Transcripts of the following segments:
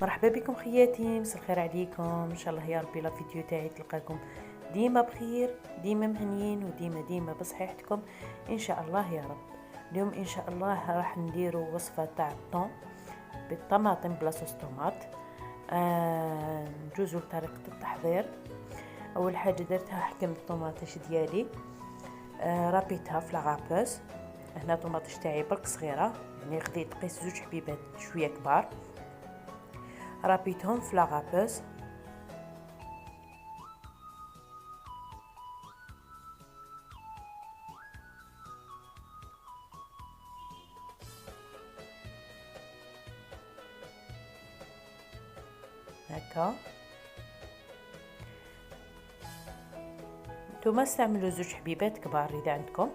مرحبا بكم خياتي، مساء الخير عليكم. ان شاء الله يا ربي لا فيديو تاعي تلقاكم ديما بخير، ديما مهنيين، وديما بصحيحتكم ان شاء الله يا رب. اليوم ان شاء الله راح نديروا وصفه تاع الطون بالطماطم بلا صوص طوماط. نجوزوا لطريقه التحضير. اول حاجه درتها حكمت الطوماطيش ديالي، رابيتها في لاغابوز. هنا طوماطيش تاعي برك صغيره، يعني خديت قيس زوج حبيبات شويه كبار، رابيتهم في لاغابوز. هكا نتوما استعملوا زوج حبيبات كبار اذا عندكم.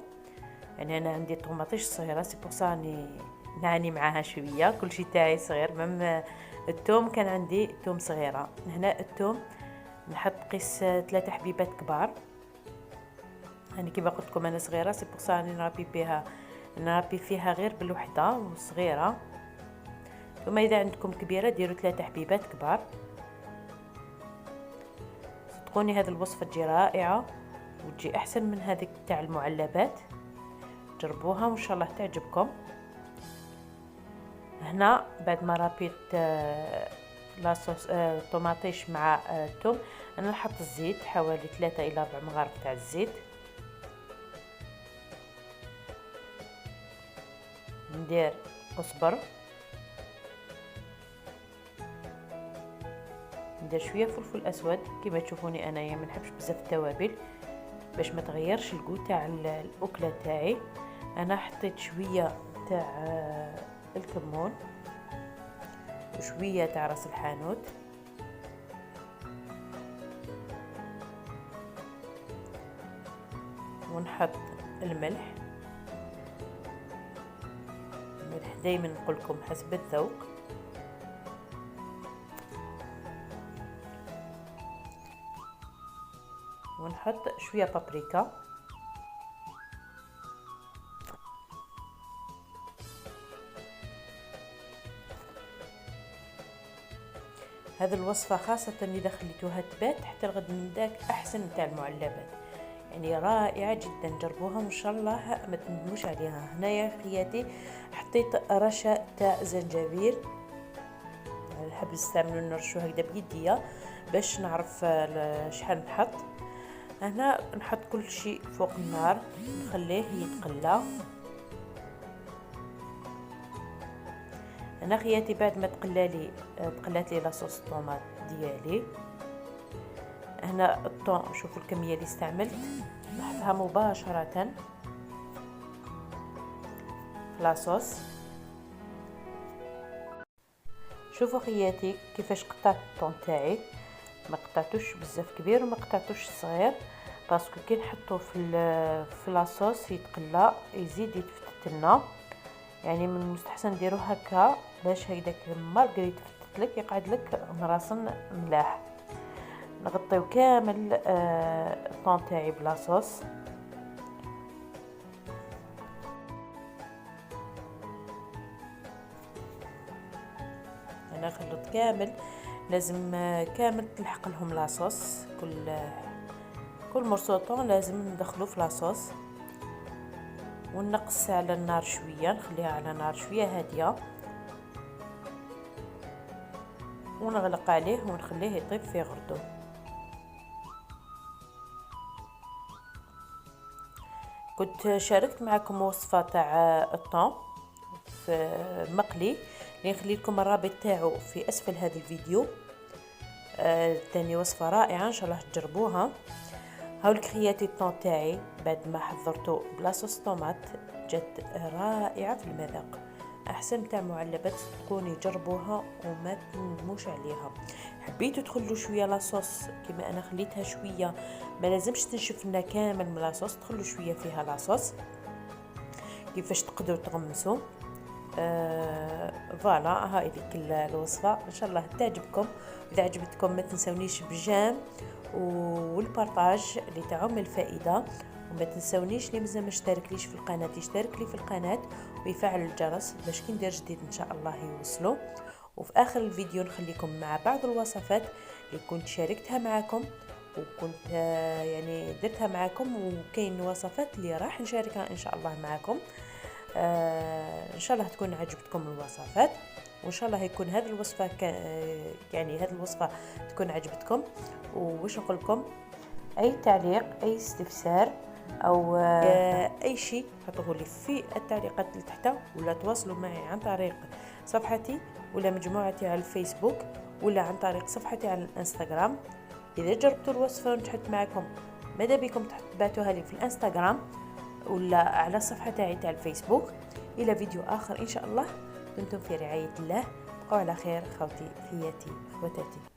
يعني انا عندي طوماطيش صغيره، سي بور سا راني نعاني معاها شويه. كلشي تاعي صغير، مم الثوم كان عندي ثوم صغيره. هنا الثوم نحط قيس 3 حبيبات كبار. يعني كيما قلت لكم انا صغيره، سي بور سا راني نربي فيها غير بالوحده وصغيره. ثم اذا عندكم كبيره ديروا 3 حبيبات كبار. صدقوني هذه الوصفه تجي رائعه وتجي احسن من هذيك تاع المعلبات. جربوها وان شاء الله تعجبكم. هنا بعد ما ربيت لاصوص طوماطيش مع الثوم، انا نحط الزيت حوالي 3 إلى 4 مغارف تاع الزيت. ندير كزبر، ندير شويه فلفل اسود. كما تشوفوني انايا ما نحبش بزاف التوابل باش ما تغيرش الجو تاع الاكله تاعي. انا حطيت شويه تاع الكمون وشويه تاع راس الحانوت، ونحط الملح. الملح دائما نقول لكم حسب الذوق. ونحط شويه بابريكا. هذه الوصفه خاصه اذا خليتوها تبات حتى الغد من داك احسن تاع المعلبات، يعني رائعه جدا. جربوها وان شاء الله ما تندموش عليها. هنايا خياتي حطيت رشه تاع زنجبيل، نحب نستعملوا نرشوه هكذا بيديا باش نعرف شحال نحط. هنا نحط كل شيء فوق النار، نخليه يتقلى. انا خياتي بعد ما تقلات لي لاصوص الطوماط ديالي، هنا الطون شوفوا الكميه اللي استعملت، نحطها مباشره في لاصوص. شوفوا خياتي كيفاش قطعت الطون تاعي، ما قطعتوش بزاف كبير وما قطعتوش صغير، باسكو كي نحطوه في لاصوص يتقلى يزيد يتفتت لنا. يعني من المستحسن نديرو هكا باش هكذاك المرق يتفتت لك يقعد لك مراسن ملاح. نغطيو كامل الطون تاعي بلاصوص. انا خلط كامل، لازم كامل تلحق لهم لاصوص. كل مرصو طون لازم ندخلو في لاصوص، ونقص على النار شويه، نخليها على نار شويه هاديه، ونغلق عليه ونخليه يطيب في غردو. كنت شاركت معكم وصفه تاع الطون في مقلي، اللي نخلي لكم الرابط تاعو في اسفل هذا الفيديو. تاني وصفه رائعه ان شاء الله تجربوها. هاولك خياتي الطون تاعي بعد ما حضرته بلا صوص طوماط جات رائعه في المذاق، احسن تاع معلبات. صدقوني جربوها وما تندموش عليها. حبيتوا تخلوا شويه لاصوص كما انا خليتها شويه، ما لازمش تنشف لنا كامل من لاصوص، تخلوا شويه فيها لاصوص كيفاش تقدروا تغمسوا. فوالا هاي ديك الوصفه ان شاء الله تعجبكم. اذا عجبتكم ما تنسونيش بالجيم والبارطاج اللي تعم الفائده، وما تنسونيش اللي مازال ما اشتركليش في القناه يشترك لي في القناه ويفعل الجرس باش كي ندير جديد ان شاء الله يوصلوا. وفي آخر الفيديو نخليكم مع بعض الوصفات اللي كنت شاركتها معكم وكنت يعني درتها معكم، وكاين وصفات اللي راح نشاركها ان شاء الله معكم. ان شاء الله تكون عجبتكم الوصفات، وان شاء الله يكون هذه الوصفه يعني هذه الوصفه تكون عجبتكم. وش نقول لكم، اي تعليق اي استفسار او اي شيء حطوه لي في التعليقات اللي تحت، ولا تواصلوا معي عن طريق صفحتي ولا مجموعتي على الفيسبوك ولا عن طريق صفحتي على الانستغرام. اذا جربتوا الوصفه ونجحت معكم ماذا بكم تبعتوها لي في الانستغرام ولا على الصفحه تاعي تاع الفيسبوك. الى فيديو اخر ان شاء الله، دمتم في رعايه الله، بقوا على خير خوتي خياتي خواتاتي.